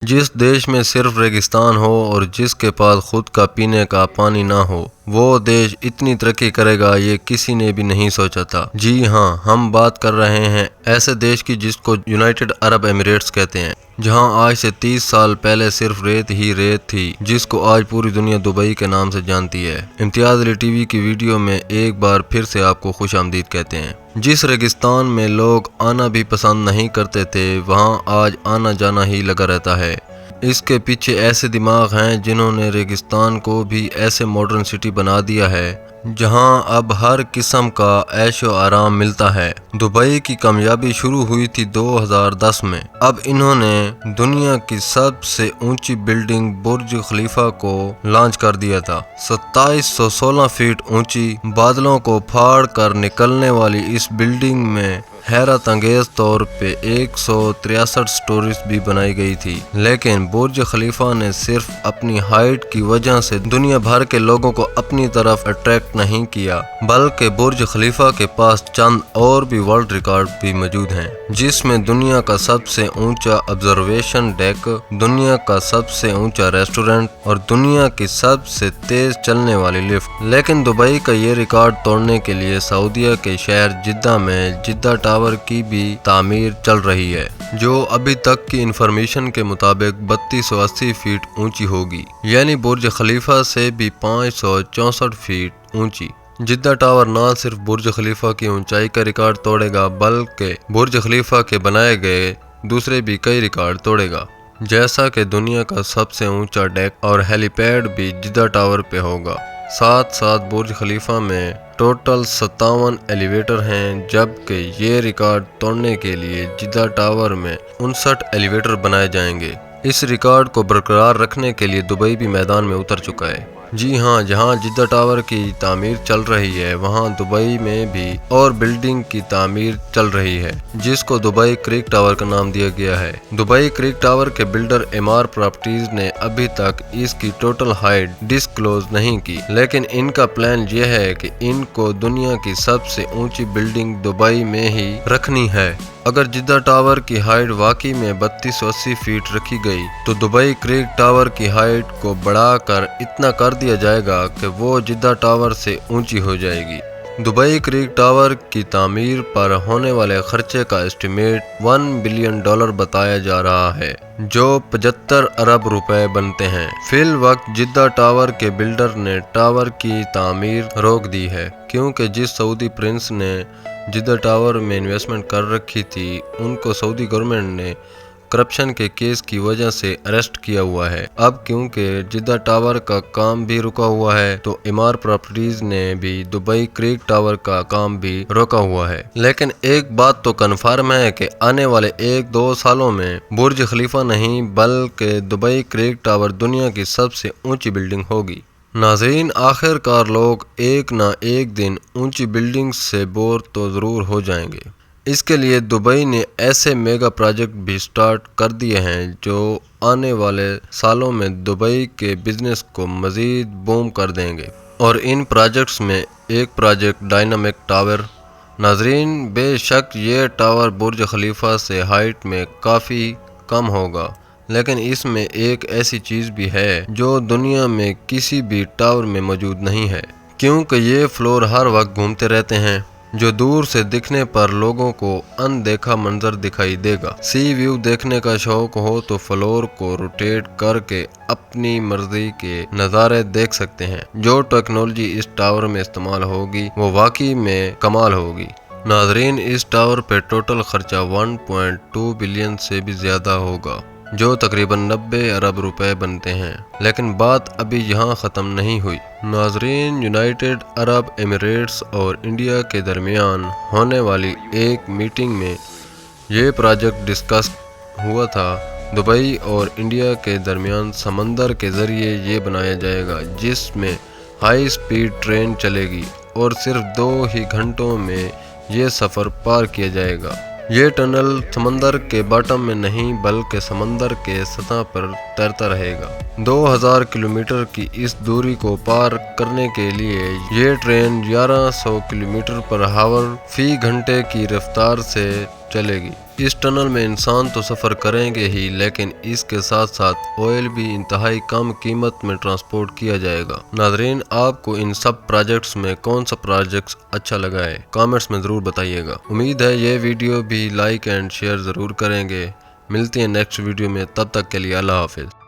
जिस देश में सिर्फ रेगिस्तान हो और जिसके पास खुद का पीने का पानी ना हो, वो देश इतनी तरक्की करेगा ये किसी ने भी नहीं सोचा था। जी हाँ, हम बात कर रहे हैं ऐसे देश की जिसको यूनाइटेड अरब एमिरेट्स कहते हैं, जहां आज से 30 साल पहले सिर्फ रेत ही रेत थी, जिसको आज पूरी दुनिया दुबई के नाम से जानती है। इम्तियाज अली टीवी की वीडियो में एक बार फिर से आपको खुश आमदीद कहते हैं। जिस रेगिस्तान में लोग आना भी पसंद नहीं करते थे, वहां आज आना जाना ही लगा रहता है। इसके पीछे ऐसे दिमाग हैं जिन्होंने रेगिस्तान को भी ऐसे मॉडर्न सिटी बना दिया है जहां अब हर किस्म का ऐशो आराम मिलता है। दुबई की कामयाबी शुरू हुई थी 2010 में। अब इन्होंने दुनिया की सबसे ऊंची बिल्डिंग बुर्ज खलीफा को लॉन्च कर दिया था। 2716 फीट ऊंची, बादलों को फाड़ कर निकलने वाली इस बिल्डिंग में हैरत अंगेज तौर पे 163 स्टोरीज भी बनाई गई थी, लेकिन बुर्ज खलीफा ने सिर्फ अपनी हाइट की वजह से दुनिया भर के लोगों को अपनी तरफ अट्रैक्ट नहीं किया, बल्कि बुर्ज खलीफा के पास चंद और भी वर्ल्ड रिकॉर्ड भी मौजूद हैं, जिसमें दुनिया का सबसे ऊंचा ऑब्जर्वेशन डेक, दुनिया का सबसे ऊंचा रेस्टोरेंट और दुनिया की सबसे तेज चलने वाली लिफ्ट। लेकिन दुबई का ये रिकॉर्ड तोड़ने के लिए सऊदीया के शहर जिद्दा में जिद्दा टावर की भी तामीर चल रही है, जो अभी तक की इंफॉर्मेशन के मुताबिक 3280 फीट ऊंची होगी, यानी बुर्ज खलीफा से भी 564 फीट ऊंची। जिद्दा टावर न सिर्फ बुर्ज खलीफा की ऊंचाई का रिकॉर्ड तोड़ेगा, बल्कि बुर्ज खलीफा के बनाए गए दूसरे भी कई रिकॉर्ड तोड़ेगा, जैसा कि दुनिया का सबसे ऊंचा डेक और हेलीपैड भी जिद्दा टावर पे होगा। साथ साथ बुर्ज खलीफा में टोटल 57 एलिवेटर हैं, जबकि ये रिकॉर्ड तोड़ने के लिए जिद्दा टावर में 59 एलिवेटर बनाए जाएंगे। इस रिकॉर्ड को बरकरार रखने के लिए दुबई भी मैदान में उतर चुका है। जी हाँ, जहाँ जिद्दा टावर की तामीर चल रही है, वहाँ दुबई में भी और बिल्डिंग की तामीर चल रही है, जिसको दुबई क्रिक टावर का नाम दिया गया है। दुबई क्रिक टावर के बिल्डर एमआर प्रॉपर्टीज ने अभी तक इसकी टोटल हाइट डिस्क्लोज नहीं की, लेकिन इनका प्लान यह है कि इनको दुनिया की सबसे ऊंची बिल्डिंग दुबई में ही रखनी है। अगर जिद्दा टावर की हाइट वाकई में 3280 फीट रखी गई, तो दुबई क्रिक टावर की हाइट को बढ़ाकर इतना कर दिया जाएगा कि वो जिद्दा टावर से ऊंची हो जाएगी। दुबई क्रिक टावर की तामीर पर होने वाले खर्चे का एस्टिमेट $1 बिलियन बताया जा रहा है, जो 75 अरब रुपए बनते हैं। फिल वक्त जिद्दा टावर के बिल्डर ने टावर की तामीर रोक दी है, क्योंकि जिस सऊदी प्रिंस ने जिद्दा टावर में इन्वेस्टमेंट कर रखी थी, उनको सऊदी गवर्नमेंट ने करप्शन के केस की वजह से अरेस्ट किया हुआ है। अब क्योंकि जिद्दा टावर का काम भी रुका हुआ है, तो एमआर प्रॉपर्टीज ने भी दुबई क्रिक टावर का काम भी रोका हुआ है। लेकिन एक बात तो कन्फर्म है कि आने वाले 1-2 सालों में बुर्ज खलीफा नहीं, बल्कि दुबई क्रिक टावर दुनिया की सबसे ऊंची बिल्डिंग होगी। नाज़रीन, आखिरकार लोग एक ना एक दिन ऊंची बिल्डिंग से बोर तो ज़रूर हो जाएंगे। इसके लिए दुबई ने ऐसे मेगा प्रोजेक्ट भी स्टार्ट कर दिए हैं जो आने वाले सालों में दुबई के बिजनेस को मज़ीद बूम कर देंगे। और इन प्रोजेक्ट्स में एक प्रोजेक्ट डायनामिक टावर। नाज़रीन, बेशक ये टावर बुर्ज खलीफा से हाइट में काफ़ी कम होगा, लेकिन इसमें एक ऐसी चीज़ भी है जो दुनिया में किसी भी टावर में मौजूद नहीं है, क्योंकि ये फ्लोर हर वक्त घूमते रहते हैं, जो दूर से दिखने पर लोगों को अनदेखा मंजर दिखाई देगा। सी व्यू देखने का शौक हो तो फ्लोर को रोटेट करके अपनी मर्जी के नज़ारे देख सकते हैं। जो टेक्नोलॉजी इस टावर में इस्तेमाल होगी वो वाकई में कमाल होगी। नाजरीन, इस टावर पे टोटल खर्चा 1.2 बिलियन से भी ज़्यादा होगा, जो तकरीबन 90 अरब रुपए बनते हैं। लेकिन बात अभी यहाँ ख़त्म नहीं हुई। नाजरीन, यूनाइटेड अरब एमिरेट्स और इंडिया के दरमियान होने वाली एक मीटिंग में ये प्रोजेक्ट डिस्कस हुआ था। दुबई और इंडिया के दरमियान समंदर के ज़रिए ये बनाया जाएगा, जिसमें हाई स्पीड ट्रेन चलेगी और सिर्फ 2 ही घंटों में ये सफ़र पार किया जाएगा। ये टनल समंदर के बॉटम में नहीं, बल्कि समंदर के सतह पर तैरता रहेगा। 2000 किलोमीटर की इस दूरी को पार करने के लिए ये ट्रेन 1100 किलोमीटर पर हावर फी घंटे की रफ्तार से چلے گی۔ اس ٹنل میں انسان تو سفر کریں گے ہی، لیکن اس کے ساتھ ساتھ آئل بھی انتہائی کم قیمت میں ٹرانسپورٹ کیا جائے گا۔ ناظرین، آپ کو ان سب پروجیکٹس میں کون سا پروجیکٹ اچھا لگا ہے کامنٹس میں ضرور بتائیے گا۔ امید ہے یہ ویڈیو بھی لائک اینڈ شیئر ضرور کریں گے۔ ملتے ہیں نیکسٹ ویڈیو میں، تب تک کے لیے اللہ حافظ۔